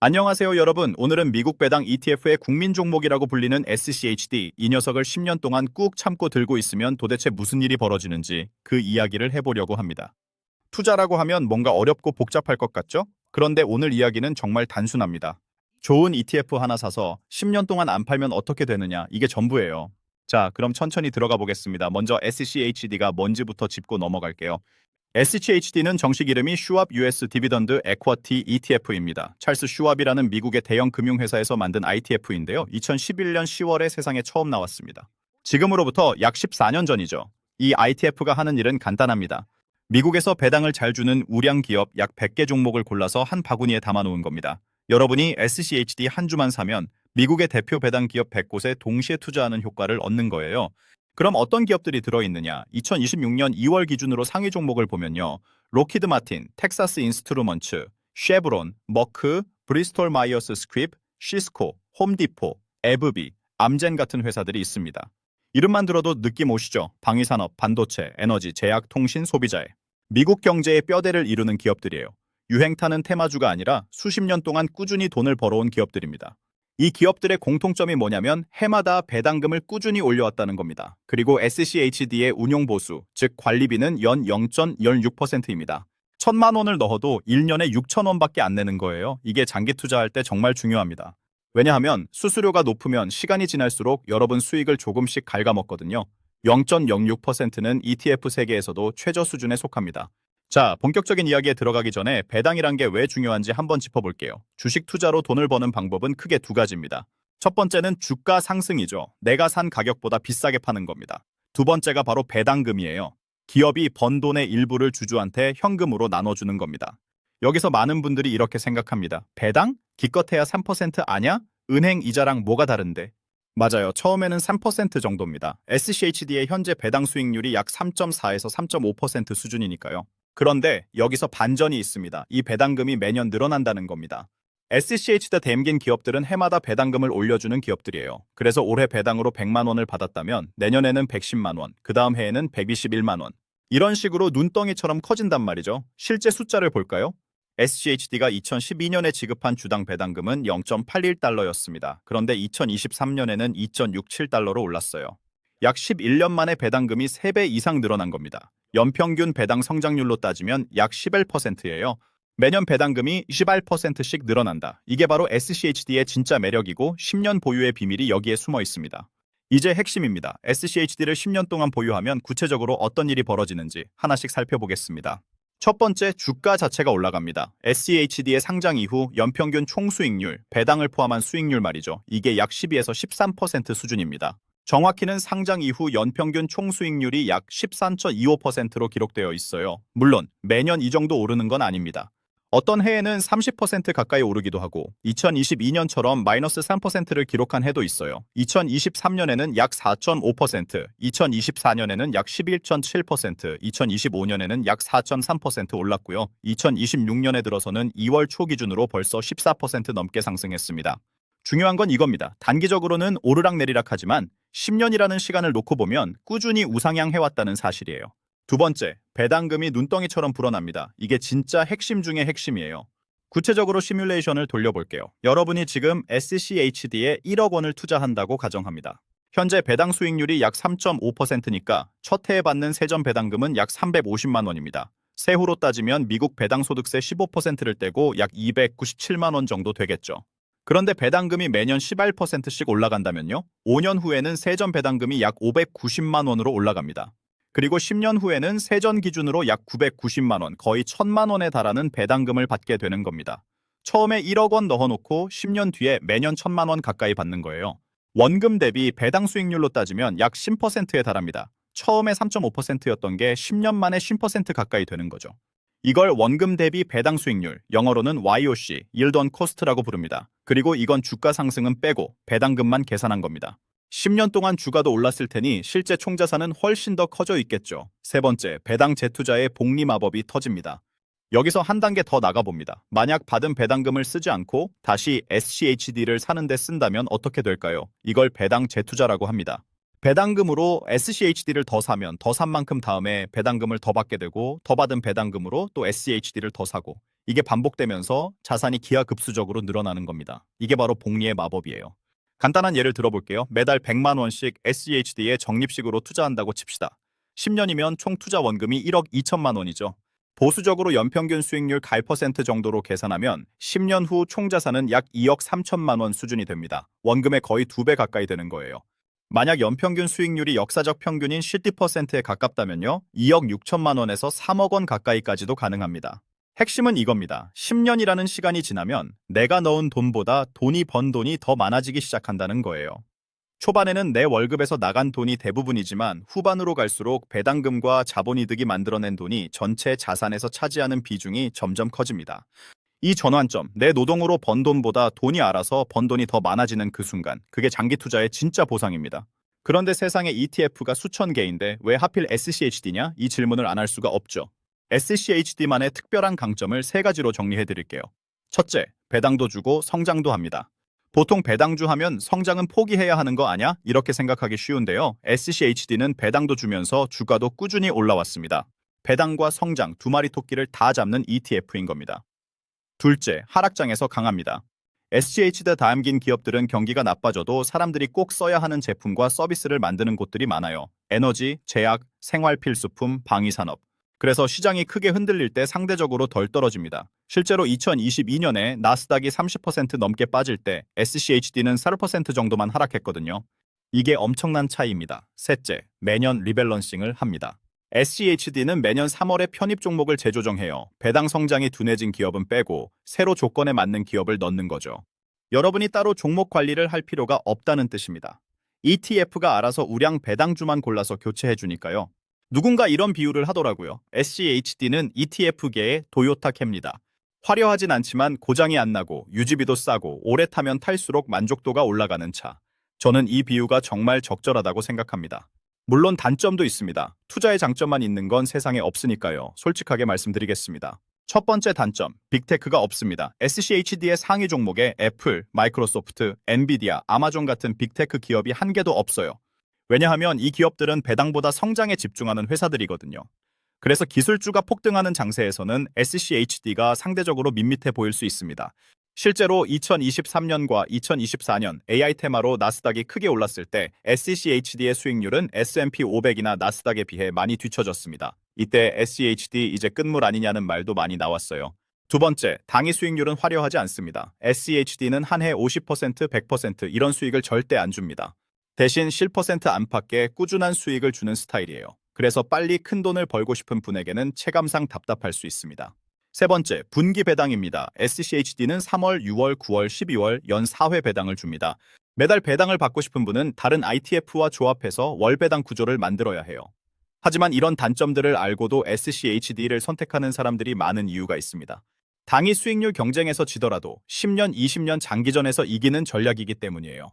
안녕하세요 여러분. 오늘은 미국 배당 ETF의 국민 종목이라고 불리는 SCHD, 이 녀석을 10년 동안 꾹 참고 들고 있으면 도대체 무슨 일이 벌어지는지 그 이야기를 해보려고 합니다. 투자라고 하면 뭔가 어렵고 복잡할 것 같죠? 그런데 오늘 이야기는 정말 단순합니다. 좋은 ETF 하나 사서 10년 동안 안 팔면 어떻게 되느냐, 이게 전부예요. 자, 그럼 천천히 들어가 보겠습니다. 먼저 SCHD가 뭔지부터 짚고 넘어갈게요. SCHD는 정식 이름이 슈왑 US 디비던드 에쿼티 ETF입니다. 찰스 슈왑이라는 미국의 대형 금융회사에서 만든 ITF인데요. 2011년 10월에 세상에 처음 나왔습니다. 지금으로부터 약 14년 전이죠. 이 ITF가 하는 일은 간단합니다. 미국에서 배당을 잘 주는 우량 기업 약 100개 종목을 골라서 한 바구니에 담아놓은 겁니다. 여러분이 SCHD 한 주만 사면 미국의 대표 배당 기업 100곳에 동시에 투자하는 효과를 얻는 거예요. 그럼 어떤 기업들이 들어있느냐? 2026년 2월 기준으로 상위 종목을 보면요. 로키드 마틴, 텍사스 인스트루먼츠, 쉐브론, 머크, 브리스톨 마이어스 스퀴브, 시스코, 홈디포, 에브비, 암젠 같은 회사들이 있습니다. 이름만 들어도 느낌 오시죠? 방위산업, 반도체, 에너지, 제약, 통신, 소비자에. 미국 경제의 뼈대를 이루는 기업들이에요. 유행 타는 테마주가 아니라 수십 년 동안 꾸준히 돈을 벌어온 기업들입니다. 이 기업들의 공통점이 뭐냐면 해마다 배당금을 꾸준히 올려왔다는 겁니다. 그리고 SCHD의 운용보수, 즉 관리비는 연 0.16%입니다. 1,000만 원을 넣어도 1년에 6천 원밖에 안 내는 거예요. 이게 장기 투자할 때 정말 중요합니다. 왜냐하면 수수료가 높으면 시간이 지날수록 여러분 수익을 조금씩 갉아먹거든요. 0.06%는 ETF 세계에서도 최저 수준에 속합니다. 자, 본격적인 이야기에 들어가기 전에 배당이란 게 왜 중요한지 한번 짚어볼게요. 주식 투자로 돈을 버는 방법은 크게 두 가지입니다. 첫 번째는 주가 상승이죠. 내가 산 가격보다 비싸게 파는 겁니다. 두 번째가 바로 배당금이에요. 기업이 번 돈의 일부를 주주한테 현금으로 나눠주는 겁니다. 여기서 많은 분들이 이렇게 생각합니다. 배당? 기껏해야 3% 아냐? 은행 이자랑 뭐가 다른데? 맞아요. 처음에는 3% 정도입니다. SCHD의 현재 배당 수익률이 약 3.4에서 3.5% 수준이니까요. 그런데 여기서 반전이 있습니다. 이 배당금이 매년 늘어난다는 겁니다. SCHD 댐긴 기업들은 해마다 배당금을 올려주는 기업들이에요. 그래서 올해 배당으로 100만 원을 받았다면 내년에는 110만 원, 그 다음 해에는 121만 원. 이런 식으로 눈덩이처럼 커진단 말이죠. 실제 숫자를 볼까요? SCHD가 2012년에 지급한 주당 배당금은 0.81달러였습니다. 그런데 2023년에는 2.67달러로 올랐어요. 약 11년 만에 배당금이 3배 이상 늘어난 겁니다. 연평균 배당 성장률로 따지면 약 11%예요. 매년 배당금이 18%씩 늘어난다. 이게 바로 SCHD의 진짜 매력이고 10년 보유의 비밀이 여기에 숨어 있습니다. 이제 핵심입니다. SCHD를 10년 동안 보유하면 구체적으로 어떤 일이 벌어지는지 하나씩 살펴보겠습니다. 첫 번째, 주가 자체가 올라갑니다. SCHD의 상장 이후 연평균 총수익률, 배당을 포함한 수익률 말이죠. 이게 약 12에서 13% 수준입니다. 정확히는 상장 이후 연평균 총수익률이 약 13.25%로 기록되어 있어요. 물론 매년 이 정도 오르는 건 아닙니다. 어떤 해에는 30% 가까이 오르기도 하고 2022년처럼 마이너스 3%를 기록한 해도 있어요. 2023년에는 약 4.5%, 2024년에는 약 11.7%, 2025년에는 약 4.3% 올랐고요. 2026년에 들어서는 2월 초 기준으로 벌써 14% 넘게 상승했습니다. 중요한 건 이겁니다. 단기적으로는 오르락내리락 하지만 10년이라는 시간을 놓고 보면 꾸준히 우상향해왔다는 사실이에요. 두 번째, 배당금이 눈덩이처럼 불어납니다. 이게 진짜 핵심 중의 핵심이에요. 구체적으로 시뮬레이션을 돌려볼게요. 여러분이 지금 SCHD에 1억 원을 투자한다고 가정합니다. 현재 배당 수익률이 약 3.5%니까 첫 해에 받는 세전 배당금은 약 350만 원입니다. 세후로 따지면 미국 배당소득세 15%를 떼고 약 297만 원 정도 되겠죠. 그런데 배당금이 매년 18%씩 올라간다면요? 5년 후에는 세전 배당금이 약 590만 원으로 올라갑니다. 그리고 10년 후에는 세전 기준으로 약 990만 원, 거의 1,000만 원에 달하는 배당금을 받게 되는 겁니다. 처음에 1억 원 넣어놓고 10년 뒤에 매년 1,000만 원 가까이 받는 거예요. 원금 대비 배당 수익률로 따지면 약 10%에 달합니다. 처음에 3.5%였던 게 10년 만에 10% 가까이 되는 거죠. 이걸 원금 대비 배당 수익률, 영어로는 YOC, Yield on Cost라고 부릅니다. 그리고 이건 주가 상승은 빼고 배당금만 계산한 겁니다. 10년 동안 주가도 올랐을 테니 실제 총자산은 훨씬 더 커져 있겠죠. 세 번째, 배당 재투자의 복리 마법이 터집니다. 여기서 한 단계 더 나가봅니다. 만약 받은 배당금을 쓰지 않고 다시 SCHD를 사는 데 쓴다면 어떻게 될까요? 이걸 배당 재투자라고 합니다. 배당금으로 SCHD를 더 사면 더 산 만큼 다음에 배당금을 더 받게 되고 더 받은 배당금으로 또 SCHD를 더 사고 이게 반복되면서 자산이 기하급수적으로 늘어나는 겁니다. 이게 바로 복리의 마법이에요. 간단한 예를 들어볼게요. 매달 100만 원씩 SCHD에 적립식으로 투자한다고 칩시다. 10년이면 총 투자 원금이 1억 2천만 원이죠. 보수적으로 연평균 수익률 8% 정도로 계산하면 10년 후 총 자산은 약 2억 3천만 원 수준이 됩니다. 원금의 거의 2배 가까이 되는 거예요. 만약 연평균 수익률이 역사적 평균인 10%에 가깝다면요. 2억 6천만 원에서 3억 원 가까이까지도 가능합니다. 핵심은 이겁니다. 10년이라는 시간이 지나면 내가 넣은 돈보다 돈이 번 돈이 더 많아지기 시작한다는 거예요. 초반에는 내 월급에서 나간 돈이 대부분이지만 후반으로 갈수록 배당금과 자본이득이 만들어낸 돈이 전체 자산에서 차지하는 비중이 점점 커집니다. 이 전환점, 내 노동으로 번 돈보다 돈이 알아서 번 돈이 더 많아지는 그 순간, 그게 장기 투자의 진짜 보상입니다. 그런데 세상에 ETF가 수천 개인데 왜 하필 SCHD냐? 이 질문을 안 할 수가 없죠. SCHD만의 특별한 강점을 세 가지로 정리해 드릴게요. 첫째, 배당도 주고 성장도 합니다. 보통 배당주 하면 성장은 포기해야 하는 거 아냐? 이렇게 생각하기 쉬운데요. SCHD는 배당도 주면서 주가도 꾸준히 올라왔습니다. 배당과 성장 두 마리 토끼를 다 잡는 ETF인 겁니다. 둘째, 하락장에서 강합니다. SCHD에 담긴 기업들은 경기가 나빠져도 사람들이 꼭 써야 하는 제품과 서비스를 만드는 곳들이 많아요. 에너지, 제약, 생활필수품, 방위산업. 그래서 시장이 크게 흔들릴 때 상대적으로 덜 떨어집니다. 실제로 2022년에 나스닥이 30% 넘게 빠질 때 SCHD는 4% 정도만 하락했거든요. 이게 엄청난 차이입니다. 셋째, 매년 리밸런싱을 합니다. SCHD는 매년 3월에 편입 종목을 재조정해요. 배당 성장이 둔해진 기업은 빼고 새로 조건에 맞는 기업을 넣는 거죠. 여러분이 따로 종목 관리를 할 필요가 없다는 뜻입니다. ETF가 알아서 우량 배당주만 골라서 교체해 주니까요. 누군가 이런 비유를 하더라고요. SCHD는 ETF계의 도요타캐입니다. 화려하진 않지만 고장이 안 나고 유지비도 싸고 오래 타면 탈수록 만족도가 올라가는 차. 저는 이 비유가 정말 적절하다고 생각합니다. 물론 단점도 있습니다. 투자의 장점만 있는 건 세상에 없으니까요. 솔직하게 말씀드리겠습니다. 첫 번째 단점, 빅테크가 없습니다. SCHD의 상위 종목에 애플, 마이크로소프트, 엔비디아, 아마존 같은 빅테크 기업이 한 개도 없어요. 왜냐하면 이 기업들은 배당보다 성장에 집중하는 회사들이거든요. 그래서 기술주가 폭등하는 장세에서는 SCHD가 상대적으로 밋밋해 보일 수 있습니다. 실제로 2023년과 2024년 AI 테마로 나스닥이 크게 올랐을 때 SCHD의 수익률은 S&P 500이나 나스닥에 비해 많이 뒤처졌습니다. 이때 SCHD 이제 끝물 아니냐는 말도 많이 나왔어요. 두 번째, 당위 수익률은 화려하지 않습니다. SCHD는 한 해 50%, 100% 이런 수익을 절대 안 줍니다. 대신 실퍼센트 안팎의 꾸준한 수익을 주는 스타일이에요. 그래서 빨리 큰 돈을 벌고 싶은 분에게는 체감상 답답할 수 있습니다. 세 번째, 분기 배당입니다. SCHD는 3월, 6월, 9월, 12월 연 4회 배당을 줍니다. 매달 배당을 받고 싶은 분은 다른 ITF와 조합해서 월 배당 구조를 만들어야 해요. 하지만 이런 단점들을 알고도 SCHD를 선택하는 사람들이 많은 이유가 있습니다. 당위 수익률 경쟁에서 지더라도 10년, 20년 장기전에서 이기는 전략이기 때문이에요.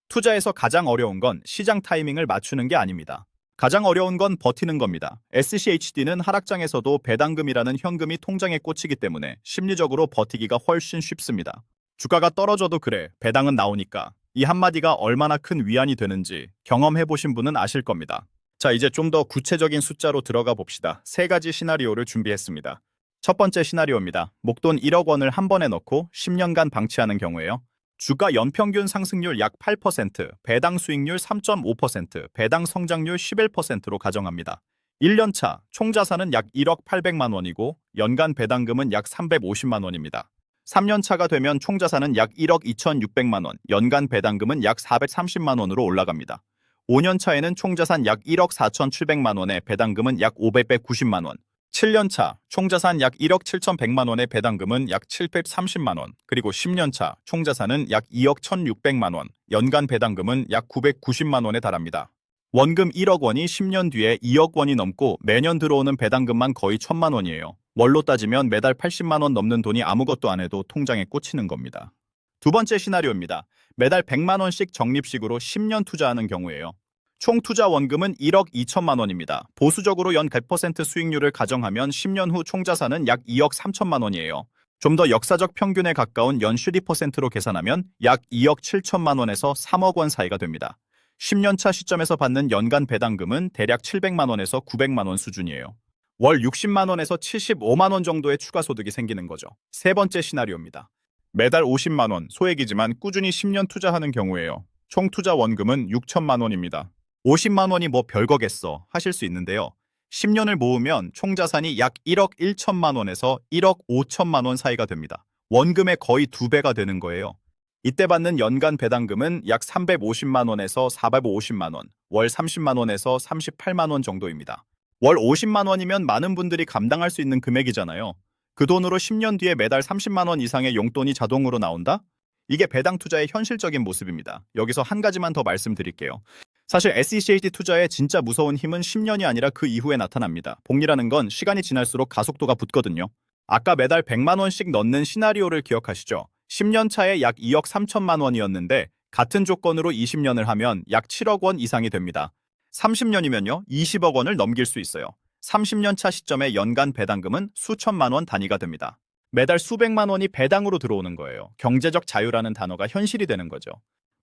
투자에서 가장 어려운 건 시장 타이밍을 맞추는 게 아닙니다. 가장 어려운 건 버티는 겁니다. SCHD는 하락장에서도 배당금이라는 현금이 통장에 꽂히기 때문에 심리적으로 버티기가 훨씬 쉽습니다. 주가가 떨어져도 그래, 배당은 나오니까. 이 한마디가 얼마나 큰 위안이 되는지 경험해보신 분은 아실 겁니다. 자, 이제 좀 더 구체적인 숫자로 들어가 봅시다. 세 가지 시나리오를 준비했습니다. 첫 번째 시나리오입니다. 목돈 1억 원을 한 번에 넣고 10년간 방치하는 경우에요. 주가 연평균 상승률 약 8%, 배당 수익률 3.5%, 배당 성장률 11%로 가정합니다. 1년차 총 자산은 약 1억 800만 원이고 연간 배당금은 약 350만 원입니다. 3년차가 되면 총 자산은 약 1억 2,600만 원, 연간 배당금은 약 430만 원으로 올라갑니다. 5년차에는 총 자산 약 1억 4,700만 원에 배당금은 약 590만 원. 7년차 총자산 약 1억 7,100만 원의 배당금은 약 730만 원, 그리고 10년차 총자산은 약 2억 1,600만 원, 연간 배당금은 약 990만 원에 달합니다. 원금 1억 원이 10년 뒤에 2억 원이 넘고 매년 들어오는 배당금만 거의 1,000만 원이에요. 월로 따지면 매달 80만 원 넘는 돈이 아무것도 안 해도 통장에 꽂히는 겁니다. 두 번째 시나리오입니다. 매달 100만 원씩 적립식으로 10년 투자하는 경우에요. 총 투자 원금은 1억 2천만 원입니다. 보수적으로 연 100% 수익률을 가정하면 10년 후 총자산은 약 2억 3천만 원이에요. 좀 더 역사적 평균에 가까운 연 12%로 계산하면 약 2억 7천만 원에서 3억 원 사이가 됩니다. 10년 차 시점에서 받는 연간 배당금은 대략 700만 원에서 900만 원 수준이에요. 월 60만 원에서 75만 원 정도의 추가 소득이 생기는 거죠. 세 번째 시나리오입니다. 매달 50만 원, 소액이지만 꾸준히 10년 투자하는 경우에요. 총 투자 원금은 6천만 원입니다. 50만 원이 뭐 별거겠어 하실 수 있는데요. 10년을 모으면 총 자산이 약 1억 1천만 원에서 1억 5천만 원 사이가 됩니다. 원금의 거의 2배가 되는 거예요. 이때 받는 연간 배당금은 약 350만 원에서 450만 원, 월 30만 원에서 38만 원 정도입니다. 월 50만 원이면 많은 분들이 감당할 수 있는 금액이잖아요. 그 돈으로 10년 뒤에 매달 30만 원 이상의 용돈이 자동으로 나온다? 이게 배당 투자의 현실적인 모습입니다. 여기서 한 가지만 더 말씀드릴게요. 사실 SECHD 투자의 진짜 무서운 힘은 10년이 아니라 그 이후에 나타납니다. 복리라는 건 시간이 지날수록 가속도가 붙거든요. 아까 매달 100만 원씩 넣는 시나리오를 기억하시죠? 10년 차에 약 2억 3천만 원이었는데 같은 조건으로 20년을 하면 약 7억 원 이상이 됩니다. 30년이면요, 20억 원을 넘길 수 있어요. 30년 차 시점의 연간 배당금은 수천만 원 단위가 됩니다. 매달 수백만 원이 배당으로 들어오는 거예요. 경제적 자유라는 단어가 현실이 되는 거죠.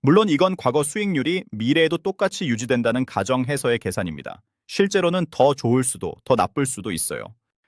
물론 이건 과거 수익률이 미래에도 똑같이 유지된다는 가정해서의 계산입니다. 실제로는 더 좋을 수도, 더 나쁠 수도 있어요.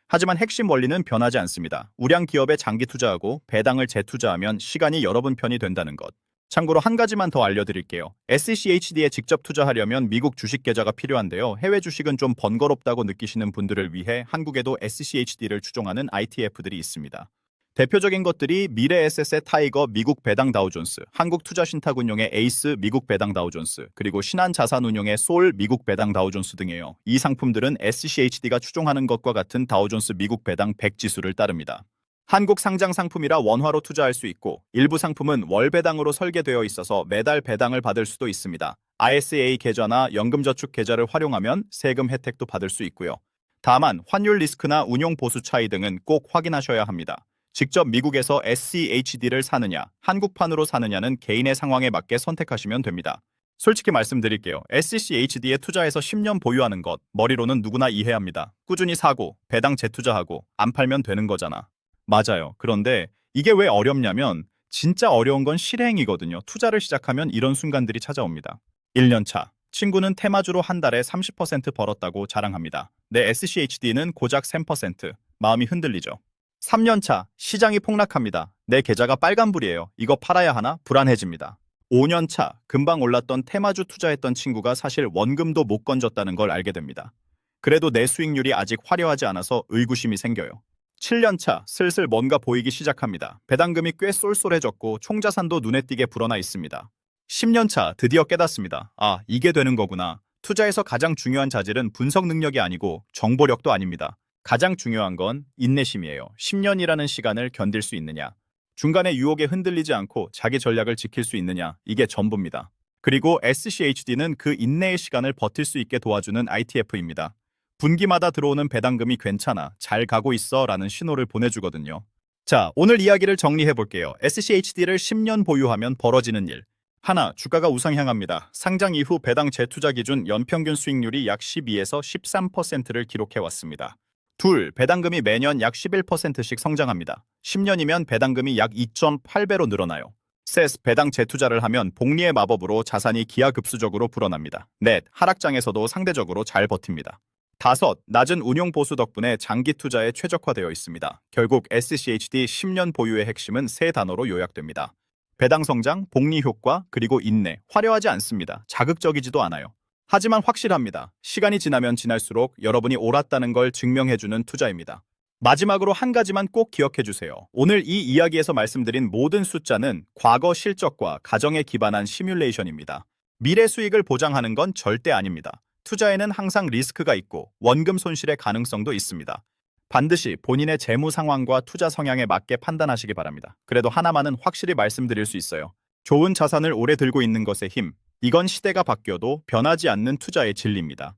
하지만 핵심 원리는 변하지 않습니다. 우량 기업에 장기 투자하고 배당을 재투자하면 시간이 여러 분 편이 된다는 것. 참고로 한 가지만 더 알려드릴게요. SECHD에 직접 투자하려면 미국 주식 계좌가 필요한데요. 해외 주식은 좀 번거롭다고 느끼시는 분들을 위해 한국에도 SECHD를 추종하는 ITF들이 있습니다. 대표적인 것들이 미래에셋의 타이거 미국 배당 다우존스, 한국투자신탁운용의 에이스 미국 배당 다우존스, 그리고 신한자산운용의 솔 미국 배당 다우존스 등이에요. 이 상품들은 SCHD가 추종하는 것과 같은 다우존스 미국 배당 100 지수를 따릅니다. 한국 상장 상품이라 원화로 투자할 수 있고 일부 상품은 월 배당으로 설계되어 있어서 매달 배당을 받을 수도 있습니다. ISA 계좌나 연금저축 계좌를 활용하면 세금 혜택도 받을 수 있고요. 다만 환율 리스크나 운용 보수 차이 등은 꼭 확인하셔야 합니다. 직접 미국에서 SCHD를 사느냐, 한국판으로 사느냐는 개인의 상황에 맞게 선택하시면 됩니다. 솔직히 말씀드릴게요. SCHD에 투자해서 10년 보유하는 것, 머리로는 누구나 이해합니다. 꾸준히 사고, 배당 재투자하고, 안 팔면 되는 거잖아. 맞아요. 그런데 이게 왜 어렵냐면 진짜 어려운 건 실행이거든요. 투자를 시작하면 이런 순간들이 찾아옵니다. 1년 차. 친구는 테마주로 한 달에 30% 벌었다고 자랑합니다. 내 SCHD는 고작 3%. 마음이 흔들리죠. 3년 차. 시장이 폭락합니다. 내 계좌가 빨간불이에요. 이거 팔아야 하나? 불안해집니다. 5년 차. 금방 올랐던 테마주 투자했던 친구가 사실 원금도 못 건졌다는 걸 알게 됩니다. 그래도 내 수익률이 아직 화려하지 않아서 의구심이 생겨요. 7년 차, 슬슬 뭔가 보이기 시작합니다. 배당금이 꽤 쏠쏠해졌고 총자산도 눈에 띄게 불어나 있습니다. 10년 차, 드디어 깨닫습니다. 아, 이게 되는 거구나. 투자에서 가장 중요한 자질은 분석 능력이 아니고 정보력도 아닙니다. 가장 중요한 건 인내심이에요. 10년이라는 시간을 견딜 수 있느냐. 중간에 유혹에 흔들리지 않고 자기 전략을 지킬 수 있느냐. 이게 전부입니다. 그리고 SCHD는 그 인내의 시간을 버틸 수 있게 도와주는 ITF입니다. 분기마다 들어오는 배당금이 괜찮아, 잘 가고 있어 라는 신호를 보내주거든요. 자, 오늘 이야기를 정리해볼게요. SCHD를 10년 보유하면 벌어지는 일. 하나, 주가가 우상향합니다. 상장 이후 배당 재투자 기준 연평균 수익률이 약 12에서 13%를 기록해왔습니다. 둘, 배당금이 매년 약 11%씩 성장합니다. 10년이면 배당금이 약 2.8배로 늘어나요. 셋, 배당 재투자를 하면 복리의 마법으로 자산이 기하급수적으로 불어납니다. 넷, 하락장에서도 상대적으로 잘 버팁니다. 다섯, 낮은 운용 보수 덕분에 장기 투자에 최적화되어 있습니다. 결국 SCHD 10년 보유의 핵심은 세 단어로 요약됩니다. 배당 성장, 복리 효과, 그리고 인내. 화려하지 않습니다. 자극적이지도 않아요. 하지만 확실합니다. 시간이 지나면 지날수록 여러분이 옳았다는 걸 증명해주는 투자입니다. 마지막으로 한 가지만 꼭 기억해주세요. 오늘 이 이야기에서 말씀드린 모든 숫자는 과거 실적과 가정에 기반한 시뮬레이션입니다. 미래 수익을 보장하는 건 절대 아닙니다. 투자에는 항상 리스크가 있고 원금 손실의 가능성도 있습니다. 반드시 본인의 재무 상황과 투자 성향에 맞게 판단하시기 바랍니다. 그래도 하나만은 확실히 말씀드릴 수 있어요. 좋은 자산을 오래 들고 있는 것의 힘. 이건 시대가 바뀌어도 변하지 않는 투자의 진리입니다.